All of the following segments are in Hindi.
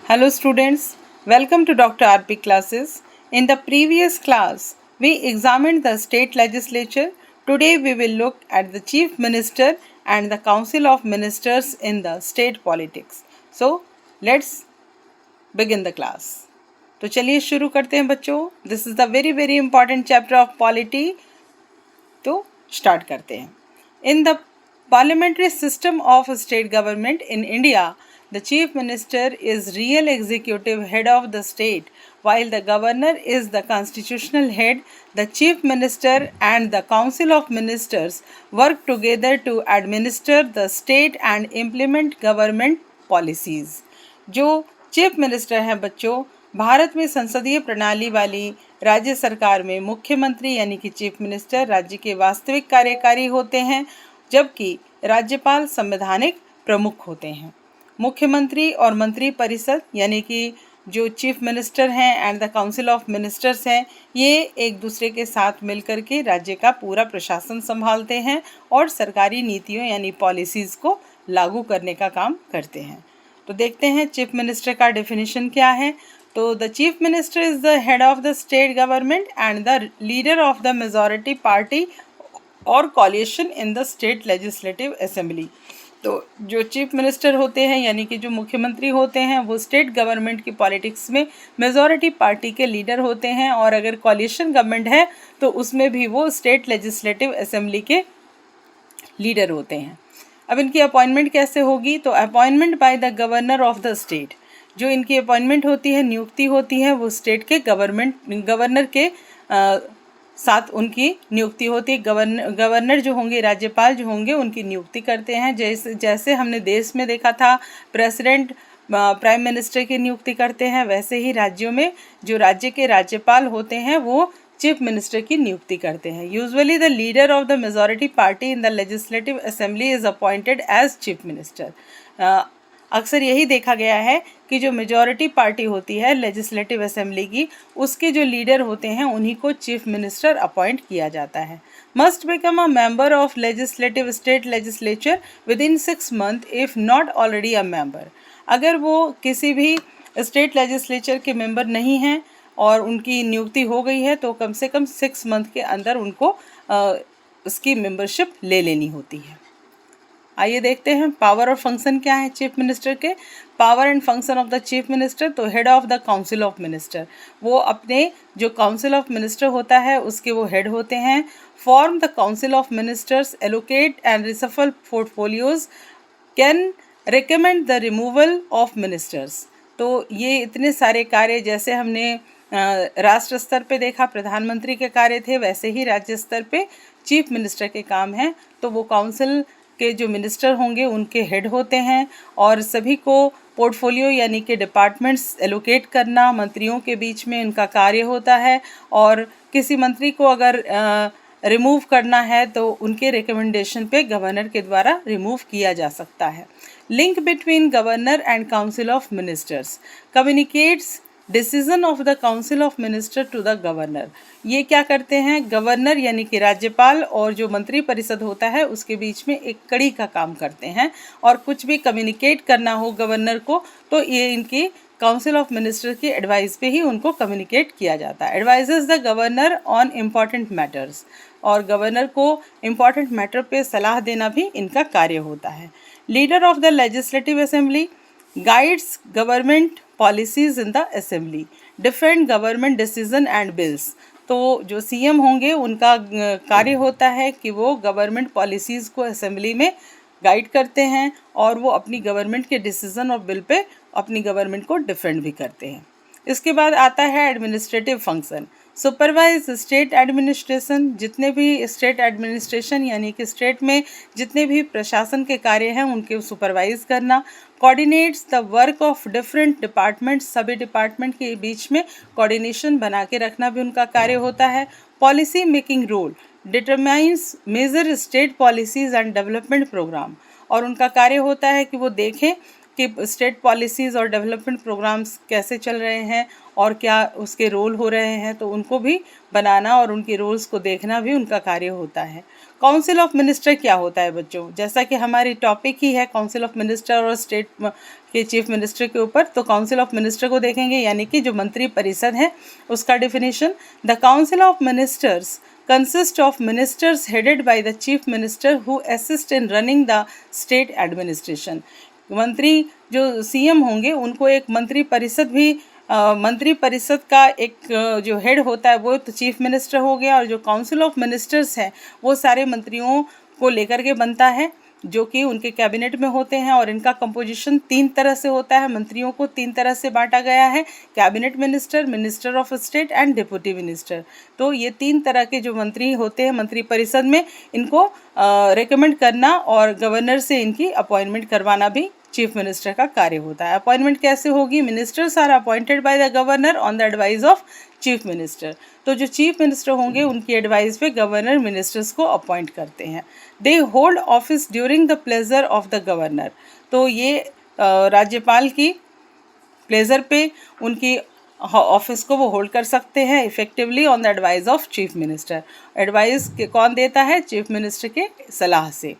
Hello students, welcome to Dr. RP classes. In the previous class, we examined the state legislature. Today we will look at the chief minister and the council of ministers in the state politics. So, let's begin the class. तो चलिए शुरू करते हैं बच्चों. This is the very important chapter of polity. तो स्टार्ट करते हैं. In the parliamentary system of state government in India, the chief minister is real executive head of the state, while the governor is the constitutional head. The chief minister and the council of ministers work together to administer the state and implement government policies. जो चीफ मिनिस्टर हैं बच्चों, भारत में संसदीय प्रणाली वाली राज्य सरकार में मुख्यमंत्री यानी कि चीफ मिनिस्टर राज्य के वास्तविक कार्यकारी होते हैं, जबकि राज्यपाल संवैधानिक प्रमुख होते हैं. मुख्यमंत्री और मंत्री परिषद यानी कि जो चीफ मिनिस्टर हैं and the council of ministers हैं, ये एक दूसरे के साथ मिलकर के राज्य का पूरा प्रशासन संभालते हैं और सरकारी नीतियों यानी पॉलिसीज़ को लागू करने का काम करते हैं. तो देखते हैं चीफ मिनिस्टर का डेफिनेशन क्या है. तो the chief minister is the head of the state government and the leader of the majority party or coalition in the state legislative assembly. तो जो चीफ मिनिस्टर होते हैं यानी कि जो मुख्यमंत्री होते हैं वो स्टेट गवर्नमेंट की पॉलिटिक्स में मेजॉरिटी पार्टी के लीडर होते हैं, और अगर कॉलिशन गवर्नमेंट है तो उसमें भी वो स्टेट लेजिस्लेटिव असेंबली के लीडर होते हैं. अब इनकी अपॉइंटमेंट कैसे होगी? तो appointment bye the governor of the state. जो इनकी अपॉइंटमेंट होती है, नियुक्ति होती है, वो स्टेट के गवर्नर के साथ उनकी नियुक्ति होती है. गवर्नर जो होंगे, राज्यपाल जो होंगे, उनकी नियुक्ति करते हैं. जैसे हमने देश में देखा था प्रेसिडेंट प्राइम मिनिस्टर की नियुक्ति करते हैं, वैसे ही राज्यों में जो राज्य के राज्यपाल होते हैं वो चीफ मिनिस्टर की नियुक्ति करते हैं. Usually the leader of the majority party in the legislative assembly is appointed as chief minister. अक्सर यही देखा गया है कि जो मेजॉरिटी पार्टी होती है लेजिस्लेटिव असेंबली की, उसके जो लीडर होते हैं उन्हीं को चीफ मिनिस्टर अपॉइंट किया जाता है. Must become a member of legislative state legislature with in 6 months if not already a member. अगर वो किसी भी स्टेट लेजिस्लेचर के मेंबर नहीं हैं और उनकी नियुक्ति हो गई है तो कम से कम 6 months के अंदर उनको उसकी मेंबरशिप ले लेनी होती है. आइए देखते हैं पावर और फंक्शन क्या है चीफ मिनिस्टर के. Power and function of the chief minister. तो head of the council of minister, वो अपने जो काउंसिल ऑफ मिनिस्टर होता है उसके वो हेड होते हैं. Form the council of ministers, allocate and reshuffle portfolios, can recommend the removal of ministers. तो ये इतने सारे कार्य, जैसे हमने राष्ट्र स्तर पे देखा प्रधानमंत्री के कार्य थे, वैसे ही राज्य स्तर पे चीफ मिनिस्टर के काम हैं. तो वो काउंसिल के जो मिनिस्टर होंगे उनके हेड होते हैं और सभी को पोर्टफोलियो यानी कि डिपार्टमेंट्स एलोकेट करना मंत्रियों के बीच में उनका कार्य होता है. और किसी मंत्री को अगर रिमूव करना है तो उनके रिकमेंडेशन पे गवर्नर के द्वारा रिमूव किया जा सकता है. Link between governor and council of ministers, communicates decision of the council of minister to the governor. ये क्या करते हैं? गवर्नर यानी कि राज्यपाल और जो मंत्री परिषद होता है उसके बीच में एक कड़ी का काम करते हैं, और कुछ भी कम्युनिकेट करना हो गवर्नर को तो ये इनकी काउंसिल ऑफ मिनिस्टर की एडवाइस पे ही उनको कम्युनिकेट किया जाता है. Advises the governor on important matters, और गवर्नर को इम्पॉर्टेंट मैटर पे सलाह देना भी इनका कार्य होता है. Leader of the legislative assembly guides government policies in the assembly, defend government decision and bills. तो जो सीएम होंगे उनका कार्य होता है कि वो गवर्नमेंट पॉलिसीज़ को असेंबली में गाइड करते हैं और वो अपनी गवर्नमेंट के डिसीजन और बिल पे अपनी गवर्नमेंट को डिफेंड भी करते हैं. इसके बाद आता है administrative function. Supervise state administration, जितने भी स्टेट एडमिनिस्ट्रेशन यानी कि स्टेट में जितने भी प्रशासन के कार्य हैं उनके सुपरवाइज करना. Coordinates the work of different departments, सभी डिपार्टमेंट के बीच में कोऑर्डिनेशन बना के रखना भी उनका कार्य होता है. Policy making role, determines major state policies and development program, और उनका कार्य होता है कि वो देखें कि स्टेट पॉलिसीज़ और डेवलपमेंट प्रोग्राम्स कैसे चल रहे हैं और क्या उसके रोल हो रहे हैं, तो उनको भी बनाना और उनके रोल्स को देखना भी उनका कार्य होता है. काउंसिल ऑफ मिनिस्टर क्या होता है बच्चों? जैसा कि हमारी टॉपिक ही है काउंसिल ऑफ मिनिस्टर और स्टेट के चीफ मिनिस्टर के ऊपर, तो काउंसिल ऑफ मिनिस्टर को देखेंगे, यानी कि जो मंत्री परिषद है उसका definition. The council of ministers consist of ministers headed by the chief minister who assist in running the state administration। मंत्री जो सीएम होंगे उनको एक मंत्री परिषद भी मंत्री परिषद का एक जो हेड होता है वो तो चीफ मिनिस्टर हो गया, और जो काउंसिल ऑफ मिनिस्टर्स है वो सारे मंत्रियों को लेकर के बनता है जो कि उनके कैबिनेट में होते हैं, और इनका कंपोजिशन 3 तरह से होता है। मंत्रियों को 3 तरह से बांटा गया है, cabinet minister, minister of state and deputy minister. तो ये 3 तरह के जो मंत्री होते हैं मंत्री परिषद में, इनको रेकमेंड करना और गवर्नर से इनकी अपॉइंटमेंट करवाना भी चीफ मिनिस्टर का कार्य होता है। अपॉइंटमेंट कैसे होगी? Ministers are appointed by the governor on the advice of chief minister. तो जो चीफ मिनिस्टर होंगे उनकी एडवाइस पे गवर्नर मिनिस्टर्स को अपॉइंट करते हैं। They hold office during the pleasure of the governor. तो ये राज्यपाल की प्लेजर पे उनकी ऑफिस को वो होल्ड कर सकते हैं effectively on the advice of chief minister. Advice कौन देता है? चीफ मिनिस्टर के सलाह से।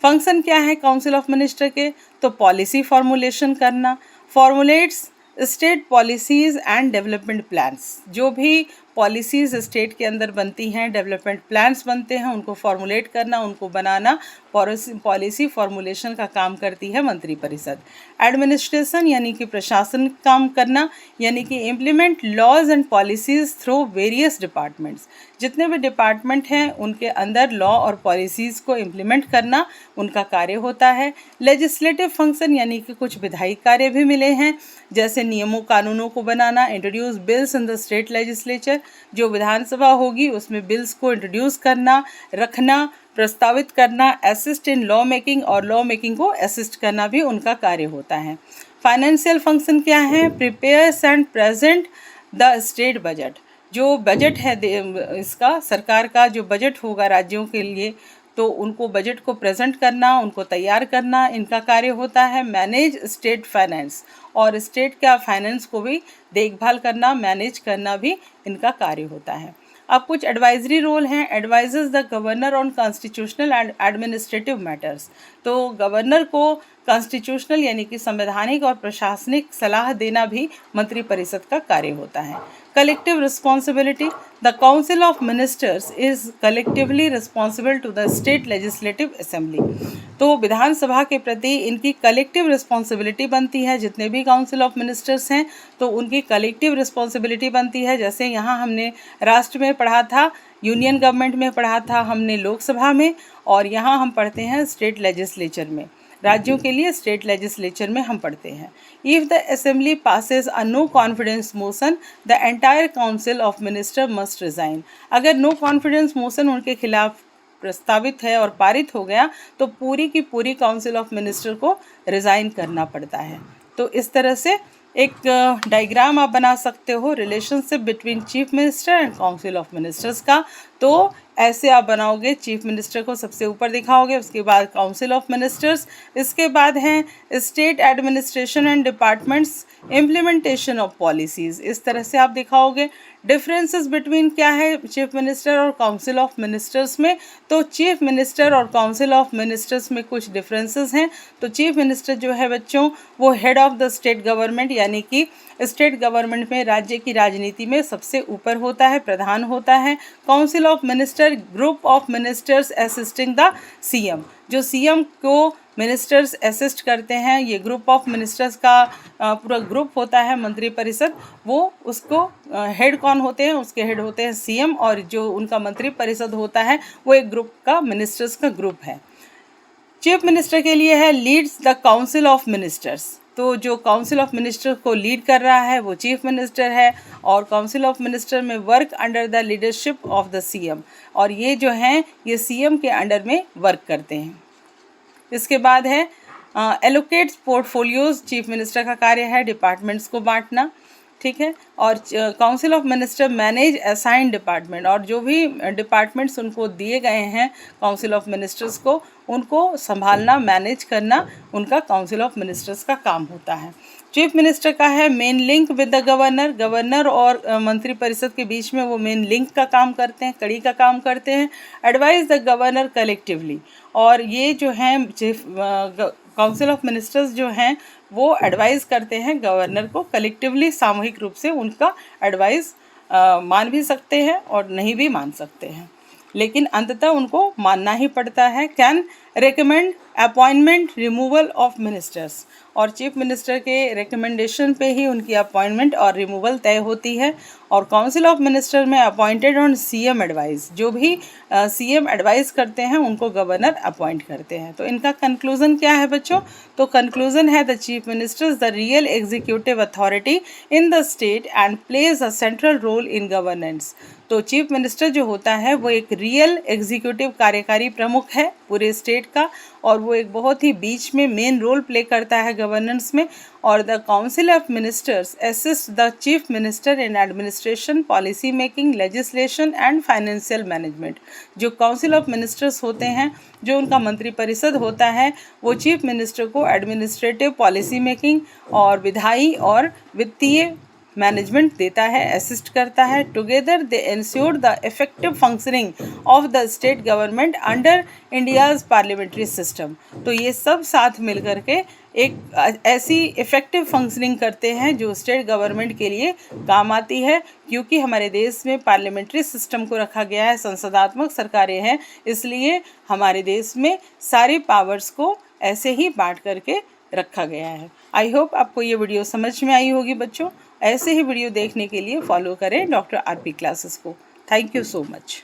फंक्शन क्या है काउंसिल ऑफ मिनिस्टर के? तो पॉलिसी फॉर्मुलेशन करना, formulates state policies and development plans. जो भी पॉलिसीज़ स्टेट के अंदर बनती हैं, डेवलपमेंट प्लान्स बनते हैं, उनको फॉर्मुलेट करना, उनको बनाना, पॉलिसी फॉर्मुलेशन का काम करती है मंत्री परिषद। एडमिनिस्ट्रेशन यानी कि प्रशासन काम करना, यानी कि implement laws and policies through various departments. जितने भी डिपार्टमेंट हैं उनके अंदर लॉ और पॉलिसीज़ को इम्प्लीमेंट करना उनका कार्य होता है। लेजिस्लेटिव फंक्शन यानी कि कुछ विधायी कार्य भी मिले हैं, जैसे नियमों कानूनों को बनाना, introduce bills in the state legislature. जो विधानसभा होगी उसमें बिल्स को इंट्रोड्यूस करना, रखना, प्रस्तावित करना, असिस्ट इन लॉ मेकिंग, और लॉ मेकिंग को असिस्ट करना भी उनका कार्य होता है। फाइनेंशियल फंक्शन क्या है? Prepares and present the state budget. जो बजट है इसका सरकार का जो बजट होगा राज्यों के लिए, तो उनको बजट को प्रेजेंट करना, उनको तैयार करना इनका कार्य होता है। मैनेज स्टेट फाइनेंस, और स्टेट का फाइनेंस को भी देखभाल करना, मैनेज करना भी इनका कार्य होता है। अब कुछ एडवाइजरी रोल हैं। Advises the governor on constitutional and administrative matters. तो गवर्नर को कॉन्स्टिट्यूशनल यानी कि संवैधानिक और प्रशासनिक सलाह देना भी मंत्री परिषद का कार्य होता है। Collective responsibility, the council of ministers is collectively responsible to the state legislative assembly. तो विधानसभा के प्रति इनकी कलेक्टिव रिस्पॉन्सिबिलिटी बनती है। जितने भी काउंसिल ऑफ मिनिस्टर्स हैं तो उनकी कलेक्टिव रिस्पॉन्सिबिलिटी बनती है। जैसे यहाँ हमने राष्ट्र में पढ़ा था, यूनियन गवर्नमेंट में पढ़ा था हमने लोकसभा में, और यहाँ हम पढ़ते हैं स्टेट लेजिस्लेचर में। राज्यों के लिए स्टेट लेजिस्लेचर में हम पढ़ते हैं। If the assembly passes a no confidence motion the entire council of minister must resign. अगर नो कॉन्फिडेंस मोशन उनके खिलाफ प्रस्तावित है और पारित हो गया तो पूरी की पूरी काउंसिल ऑफ मिनिस्टर को रिज़ाइन करना पड़ता है। तो इस तरह से एक डायग्राम आप बना सकते हो relationship between chief minister and council of ministers का। तो ऐसे आप बनाओगे, चीफ मिनिस्टर को सबसे ऊपर दिखाओगे, उसके बाद काउंसिल ऑफ मिनिस्टर्स, इसके बाद हैं state administration and departments, implementation of policies. इस तरह से आप दिखाओगे। डिफरेंसेस बिटवीन क्या है चीफ मिनिस्टर और काउंसिल ऑफ मिनिस्टर्स में? तो चीफ मिनिस्टर और काउंसिल ऑफ मिनिस्टर्स में कुछ डिफरेंसेस हैं। तो चीफ मिनिस्टर जो है बच्चों वो head of the state government, यानी कि स्टेट गवर्नमेंट में राज्य की राजनीति में सबसे ऊपर होता है, प्रधान होता है। Council of minister group of ministers assisting the CM. जो सीएम को मिनिस्टर्स असिस्ट करते हैं, ये ग्रुप ऑफ मिनिस्टर्स का पूरा ग्रुप होता है मंत्री परिषद। वो उसको हेड कौन होते हैं? उसके हेड होते हैं सीएम, और जो उनका मंत्री परिषद होता है वो एक ग्रुप का मिनिस्टर्स का ग्रुप है। चीफ मिनिस्टर के लिए है leads the council of ministers. तो जो काउंसिल ऑफ मिनिस्टर को लीड कर रहा है वो चीफ मिनिस्टर है, और काउंसिल ऑफ मिनिस्टर में work under the leadership of the CM, और ये जो हैं ये सीएम के अंडर में वर्क करते हैं। इसके बाद है एलोकेट्स पोर्टफोलियोज। चीफ मिनिस्टर का कार्य है डिपार्टमेंट्स को बांटना, ठीक है। और council of minister manage assign department, और जो भी डिपार्टमेंट्स उनको दिए गए हैं काउंसिल ऑफ मिनिस्टर्स को, उनको संभालना, मैनेज करना उनका काउंसिल ऑफ मिनिस्टर्स का काम होता है। चीफ मिनिस्टर का है main link with the governor, governor और मंत्री परिषद के बीच में वो मेन लिंक का काम करते हैं, कड़ी का काम करते हैं। एडवाइज द गवर्नर कलेक्टिवली, और ये जो हैं चीफ काउंसिल ऑफ मिनिस्टर्स जो हैं वो एडवाइज़ करते हैं गवर्नर को कलेक्टिवली, सामूहिक रूप से उनका एडवाइस मान भी सकते हैं और नहीं भी मान सकते हैं, लेकिन अंततः उनको मानना ही पड़ता है। Can recommend appointment removal of ministers, और चीफ मिनिस्टर के रिकमेंडेशन पे ही उनकी अपॉइंटमेंट और रिमूवल तय होती है। और काउंसिल ऑफ मिनिस्टर में अपॉइंटेड ऑन सीएम एडवाइस, जो भी सीएम एडवाइस करते हैं उनको गवर्नर अपॉइंट करते हैं। तो इनका कंक्लूजन क्या है बच्चों? तो कंक्लूजन है the chief minister the real executive authority in the state and plays a central role in governance. तो चीफ मिनिस्टर जो होता है वो एक रियल एग्जीक्यूटिव कार्यकारी प्रमुख है पूरे स्टेट का, और वो एक बहुत ही बीच में मेन रोल प्ले करता है गवर्नेंस में। और the council of ministers assist the chief minister in administration, policy making, legislation and financial management. जो काउंसिल ऑफ मिनिस्टर्स होते हैं, जो उनका मंत्रिपरिषद होता है, वो चीफ मिनिस्टर को एडमिनिस्ट्रेटिव, पॉलिसी मेकिंग और विधायी और वित्तीय मैनेजमेंट देता है, असिस्ट करता है। Together they ensure the effective functioning of the state government under India's parliamentary system. तो ये सब साथ मिल करके एक ऐसी इफ़ेक्टिव फंक्शनिंग करते हैं जो स्टेट गवर्नमेंट के लिए काम आती है, क्योंकि हमारे देश में पार्लियामेंट्री सिस्टम को रखा गया है, संसदात्मक सरकारें हैं, इसलिए हमारे देश में सारे पावर्स को ऐसे ही बांट करके रखा गया है। आई होप आपको ये वीडियो समझ में आई होगी बच्चों। ऐसे ही वीडियो देखने के लिए फॉलो करें डॉक्टर आरपी क्लासेस को। Thank you so much.